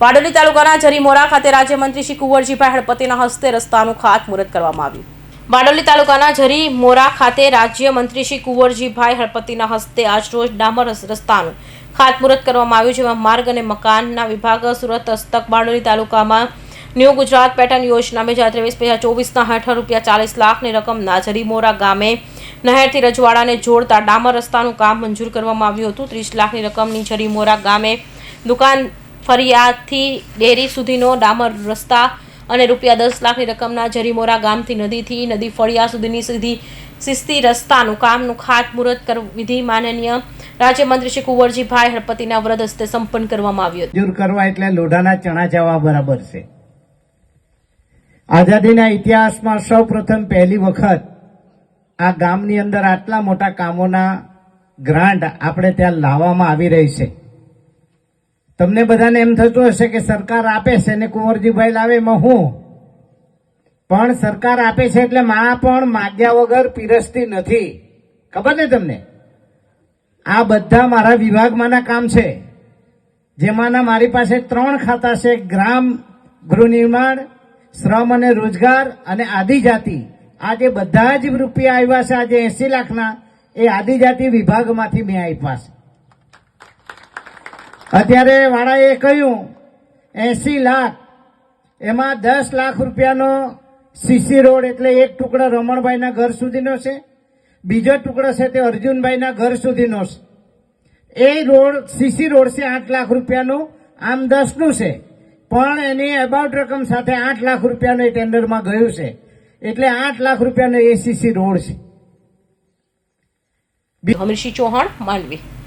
બારડોલી તાલુકાના જરીમોરા ખાતે રાજ્યમંત્રી શ્રી કુંવરજીભાઈ હળપતિના હસ્તે રસ્તાનું ખાતમુહૂર્ત કરવામાં આવ્યું. બારડોલી તાલુકાના જરીમોરા ખાતે રાજ્યમંત્રી શ્રી કુંવરજીભાઈ હળપતિના હસ્તે આજરોજ ડામર રસ્તાનું ખાતમુહૂર્ત કરવામાં આવ્યું, જેમાં માર્ગ અને મકાનના વિભાગ સુરત હસ્તક બારડોલી તાલુકામાં ન્યૂ ગુજરાત પેટર્ન યોજના 2023-2024 હેઠળ ₹40 લાખની રકમના જરીમોરા ગામે નહેરથી રજવાડાને જોડતા ડામર રસ્તાનું કામ મંજૂર કરવામાં આવ્યું હતું. 30 લાખની રકમની જરીમોરા ગામે દુકાન ફરિયાથી ડેરી સુધીનો ડામર રસ્તા અને ₹10 લાખની રકમના જરીમોરા ગામથી નદીથી નદી ફળિયા સુધીની શિસ્તી રસ્તાનું કામનું ખાતમુહૂર્ત વિધિ માનનીય રાજ્યમંત્રી શ્રી કુંવરજીભાઈ હળપતિના વરદ હસ્તે સંપન્ન કરવામાં આવ્યું હતું. મંજૂર કરવા એટલે લોઢાના ચણા જવા બરાબર છે. આઝાદીના ઇતિહાસમાં સૌપ્રથમ પહેલી વખત આ ગામની અંદર આટલા મોટા કામોના ગ્રાન્ટ આપણે ત્યાં લાવવામાં આવી રહી છે. તમને બધાને એમ થતું હશે કે સરકાર આપે છે ને કુંવરજીભાઈ લાવે એમાં હું, પણ સરકાર આપે છે એટલે માં પણ માગ્યા વગર પીરસતી નથી. ખબર ને તમને? આ બધા મારા વિભાગમાંના કામ છે, જેમાંના મારી પાસે 3 ખાતા છે: ગ્રામ ગૃહ નિર્માણ, શ્રમ અને રોજગાર અને આદિજાતિ. આ જે બધા જ રૂપિયા આવ્યા છે, આજે 80 લાખના, એ આદિજાતિ વિભાગમાંથી મેં આપ્યા છે. અત્યારે વાળાએ કહ્યું 80 લાખ, એમાં 10 લાખ રૂપિયાનો સીસી રોડ એટલે એક ટુકડો રમણભાઈના ઘર સુધીનો છે, બીજો ટુકડો છે તે અર્જુનભાઈના ઘર સુધીનો છે. એ રોડ સીસી રોડ છે 8 લાખ રૂપિયાનું, આમ 10નું છે, પણ એની અબાઉટ રકમ સાથે 8 લાખ રૂપિયાનું એ ટેન્ડરમાં ગયું છે, એટલે 8 લાખ રૂપિયાનો એ સીસી રોડ છે. હમીરસિંહ ચૌહાણ, માંડવી.